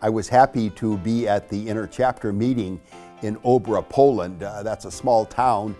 I was happy to be at the inter-chapter meeting in Oblate, Poland. That's a small town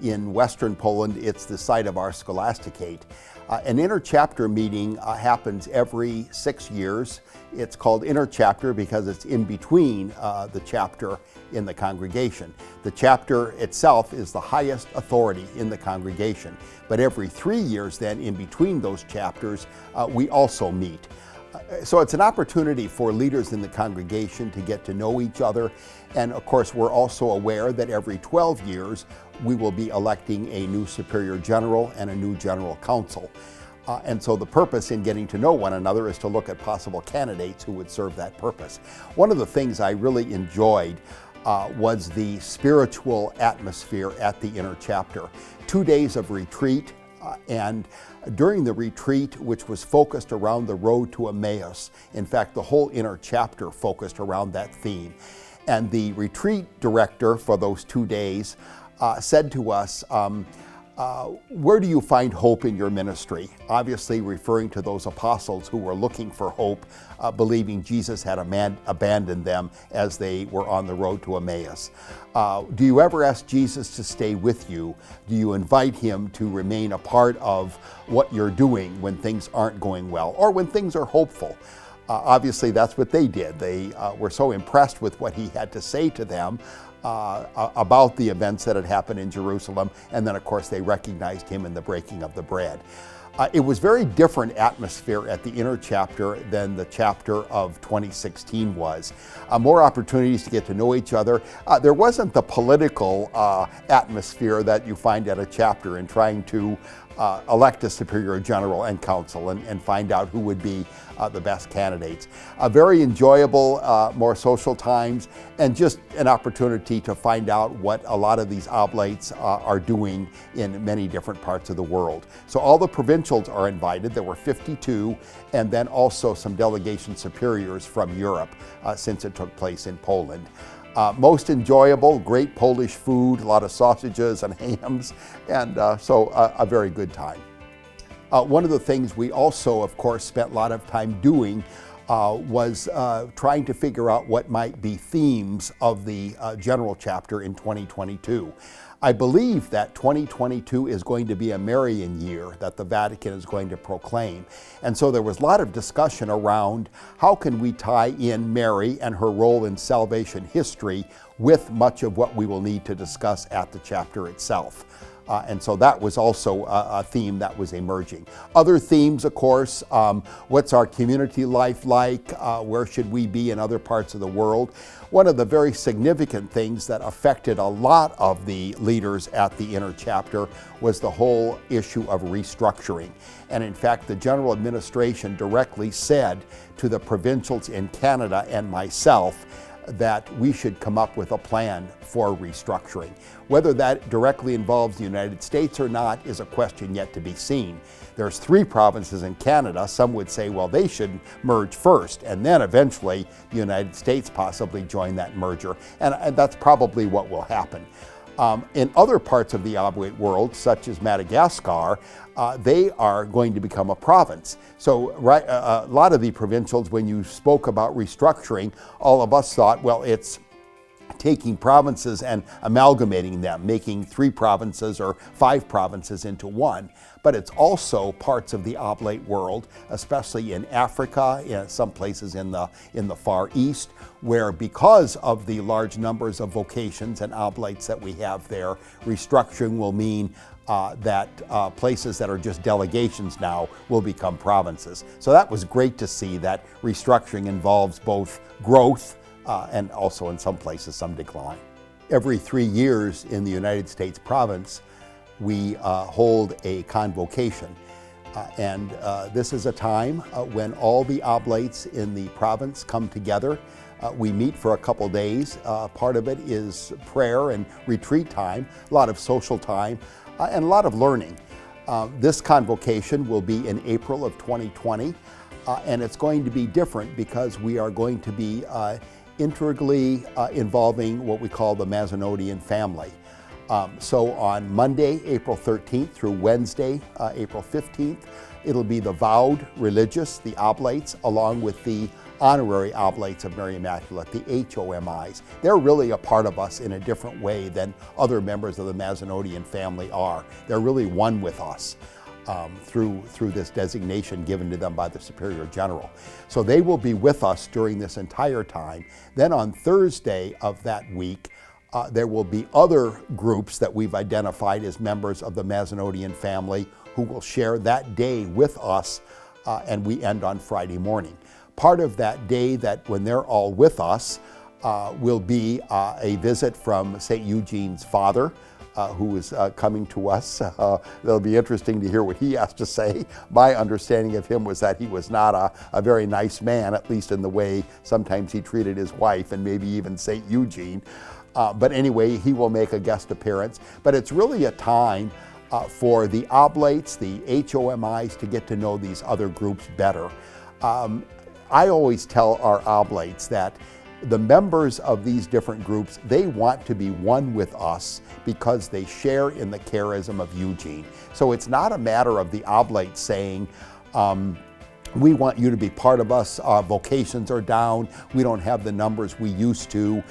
in western Poland. It's the site of our scholasticate. An inter-chapter meeting happens every 6 years. It's called inter-chapter because it's in between the chapter in the congregation. The chapter itself is the highest authority in the congregation. But every 3 years then, in between those chapters, we also meet. So it's an opportunity for leaders in the congregation to get to know each other. And of course, we're also aware that every 12 years, we will be electing a new superior general and a new general council. And so the purpose in getting to know one another is to look at possible candidates who would serve that purpose. One of the things I really enjoyed was the spiritual atmosphere at the inter-chapter. 2 days of retreat, and during the retreat, which was focused around the road to Emmaus, in fact, the whole inter-chapter focused around that theme. And the retreat director for those 2 days said to us, where do you find hope in your ministry? Obviously referring to those apostles who were looking for hope, believing Jesus had abandoned them as they were on the road to Emmaus. Do you ever ask Jesus to stay with you? Do you invite him to remain a part of what you're doing when things aren't going well or when things are hopeful? Obviously that's what they did. They were so impressed with what he had to say to them about the events that had happened in Jerusalem, and then of course they recognized him in the breaking of the bread. It was very different atmosphere at the inter-chapter than the chapter of 2016 was. More opportunities to get to know each other. There wasn't the political atmosphere that you find at a chapter in trying to elect a superior general and council and find out who would be the best candidates. Very enjoyable, more social times, and just an opportunity to find out what a lot of these oblates are doing in many different parts of the world. So all the provincials are invited. There were 52, and then also some delegation superiors from Europe since it took place in Poland. Most enjoyable, great Polish food, a lot of sausages and hams, and so a very good time. One of the things we also, of course, spent a lot of time doing was trying to figure out what might be themes of the general chapter in 2022. I believe that 2022 is going to be a Marian year that the Vatican is going to proclaim. And so there was a lot of discussion around how can we tie in Mary and her role in salvation history with much of what we will need to discuss at the chapter itself. And so that was also a theme that was emerging. Other themes, of course, what's our community life like? Where should we be in other parts of the world? One of the very significant things that affected a lot of the leaders at the inter-chapter was the whole issue of restructuring. And in fact, the general administration directly said to the provincials in Canada and myself that we should come up with a plan for restructuring. Whether that directly involves the United States or not is a question yet to be seen. There's 3 provinces in Canada. Some would say, well, they should merge first, and then eventually the United States possibly join that merger. And that's probably what will happen. In other parts of the Oblate world, such as Madagascar, they are going to become a province. So a lot of the provincials, when you spoke about restructuring, all of us thought, well, it's taking provinces and amalgamating them, making 3 provinces or 5 provinces into one. But it's also parts of the Oblate world, especially in Africa, in some places in the Far East, where because of the large numbers of vocations and oblates that we have there, restructuring will mean that places that are just delegations now will become provinces. So that was great to see that restructuring involves both growth and also in some places some decline. Every 3 years in the United States province, we hold a convocation. And this is a time when all the oblates in the province come together. We meet for a couple days. Part of it is prayer and retreat time, a lot of social time, and a lot of learning. This convocation will be in April of 2020, and it's going to be different because we are going to be integrally involving what we call the Mazanodian family. So on Monday, April 13th through Wednesday, April 15th, it'll be the vowed religious, the oblates, along with the honorary Oblates of Mary Immaculate, the HOMIs. They're really a part of us in a different way than other members of the Mazanodian family are. They're really one with us through this designation given to them by the Superior General. So they will be with us during this entire time. Then on Thursday of that week, there will be other groups that we've identified as members of the Mazanodian family who will share that day with us, and we end on Friday morning. Part of that day, that when they're all with us, will be a visit from St. Eugene's father, who is coming to us. It'll be interesting to hear what he has to say. My understanding of him was that he was not a very nice man, at least in the way sometimes he treated his wife and maybe even St. Eugene. But anyway, he will make a guest appearance. But it's really a time for the Oblates, the HOMIs, to get to know these other groups better. I always tell our Oblates that the members of these different groups, they want to be one with us because they share in the charism of Eugene. So it's not a matter of the Oblates saying, we want you to be part of us, our vocations are down, we don't have the numbers we used to,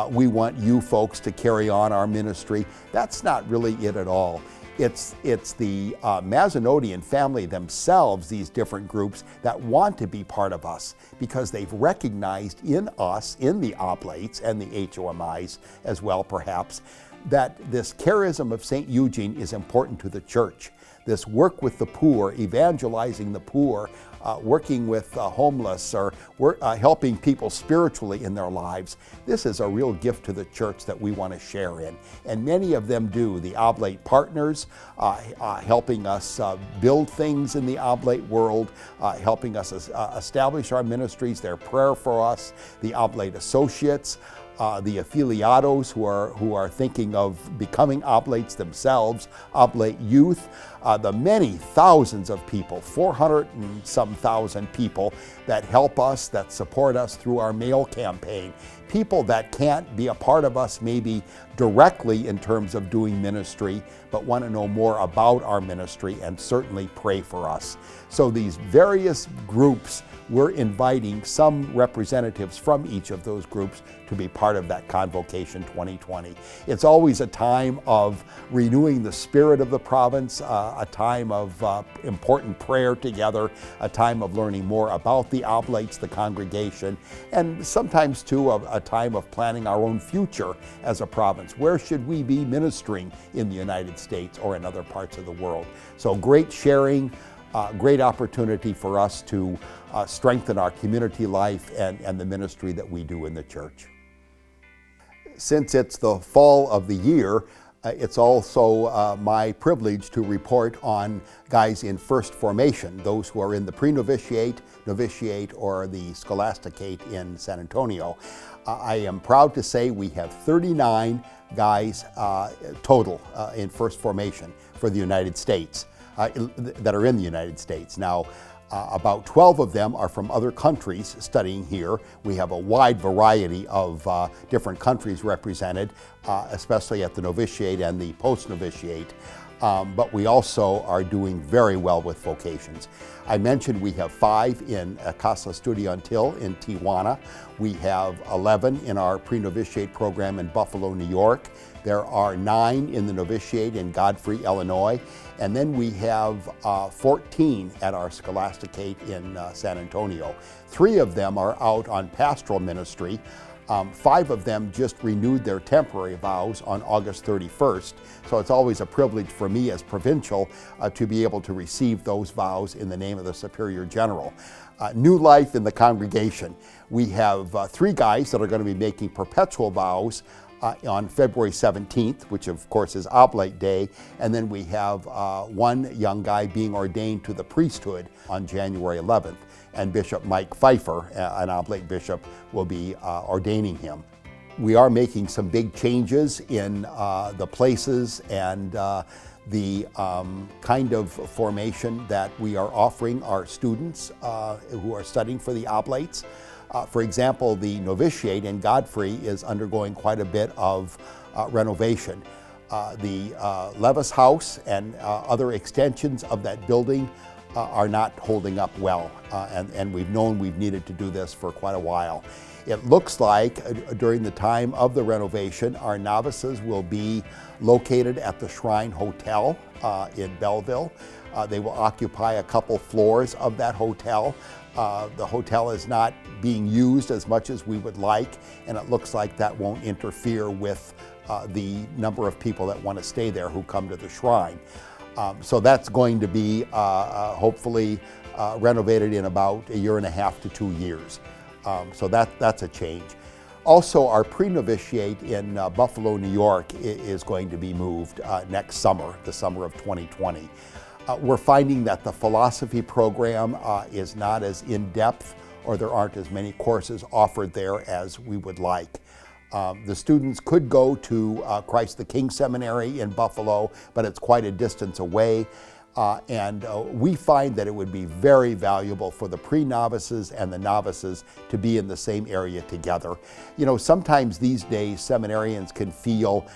we want you folks to carry on our ministry. That's not really it at all. It's the Mazanodian family themselves, these different groups, that want to be part of us because they've recognized in us, in the Oblates and the HOMIs as well perhaps, that this charism of St. Eugene is important to the church. This work with the poor, evangelizing the poor, working with homeless, or helping people spiritually in their lives. This is a real gift to the church that we want to share in. And many of them do. The Oblate partners, helping us build things in the Oblate world, helping us establish our ministries, their prayer for us. The Oblate associates, the affiliados who are thinking of becoming Oblates themselves, Oblate youth, the many thousands of people, 400 and some thousand people that help us, that support us through our mail campaign. People that can't be a part of us maybe directly in terms of doing ministry, but want to know more about our ministry and certainly pray for us. So these various groups, we're inviting some representatives from each of those groups to be part of that Convocation 2020. It's always a time of renewing the spirit of the province, a time of important prayer together, a time of learning more about the Oblates, the congregation, and sometimes too a time of planning our own future as a province. Where should we be ministering in the United States or in other parts of the world? So great sharing, great opportunity for us to strengthen our community life and the ministry that we do in the church. Since it's the fall of the year, it's also my privilege to report on guys in first formation, those who are in the pre-novitiate, novitiate, or the scholasticate in San Antonio. I am proud to say we have 39 guys total in first formation for the United States, that are in the United States. Now, about 12 of them are from other countries studying here. We have a wide variety of different countries represented, especially at the novitiate and the post-novitiate. But we also are doing very well with vocations. I mentioned we have 5 in Casa Estudiantil in Tijuana. We have 11 in our pre-novitiate program in Buffalo, New York. There are 9 in the novitiate in Godfrey, Illinois. And then we have 14 at our scholasticate in San Antonio. 3 of them are out on pastoral ministry. 5 of them just renewed their temporary vows on August 31st. So it's always a privilege for me as provincial to be able to receive those vows in the name of the Superior General. New life in the congregation. We have 3 guys that are going to be making perpetual vows on February 17th, which of course is Oblate Day, and then we have 1 young guy being ordained to the priesthood on January 11th, and Bishop Mike Pfeiffer, an Oblate bishop, will be ordaining him. We are making some big changes in the places and the kind of formation that we are offering our students who are studying for the Oblates. For example, the novitiate in Godfrey is undergoing quite a bit of renovation. The Levis House and other extensions of that building are not holding up well, and we've known we've needed to do this for quite a while. It looks like during the time of the renovation, our novices will be located at the Shrine Hotel in Belleville. They will occupy a couple floors of that hotel. The hotel is not being used as much as we would like, and it looks like that won't interfere with the number of people that want to stay there who come to the shrine. So that's going to be hopefully renovated in about 1.5 to 2 years. So that's a change. Also, our pre-novitiate in Buffalo, New York is going to be moved next summer, the summer of 2020. We're finding that the philosophy program is not as in-depth, or there aren't as many courses offered there as we would like. The students could go to Christ the King Seminary in Buffalo, but it's quite a distance away. And we find that it would be very valuable for the pre-novices and the novices to be in the same area together. You know, sometimes these days seminarians can feel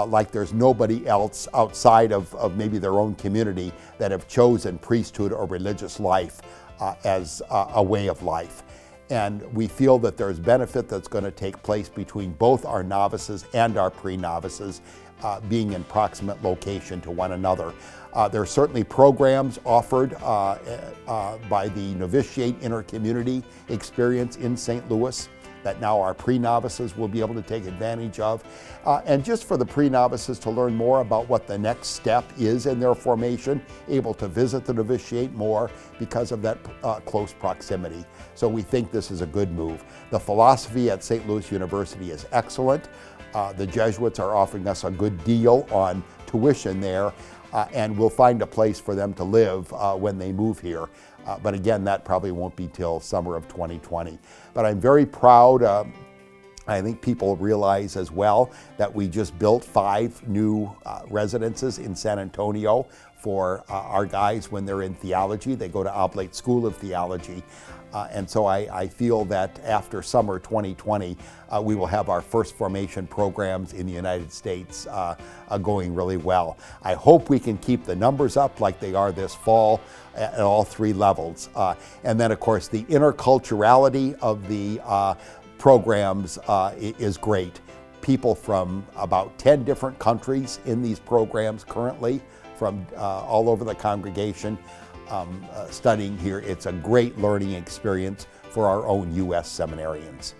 like there's nobody else outside of maybe their own community that have chosen priesthood or religious life as a way of life. And we feel that there's benefit that's going to take place between both our novices and our pre-novices being in proximate location to one another. There are certainly programs offered by the Novitiate Intercommunity Experience in St. Louis that now our pre-novices will be able to take advantage of. And just for the pre-novices to learn more about what the next step is in their formation, able to visit the novitiate more because of that close proximity. So we think this is a good move. The philosophy at St. Louis University is excellent. The Jesuits are offering us a good deal on tuition there, and we'll find a place for them to live when they move here. But again, that probably won't be till summer of 2020. But I'm very proud. I think people realize as well that we just built 5 new residences in San Antonio for our guys when they're in theology. They go to Oblate School of Theology. And so I feel that after summer 2020, we will have our first formation programs in the United States going really well. I hope we can keep the numbers up like they are this fall at all 3 levels. And then, of course, the interculturality of the programs is great. People from about 10 different countries in these programs currently, from all over the congregation. Studying here. It's a great learning experience for our own U.S. seminarians.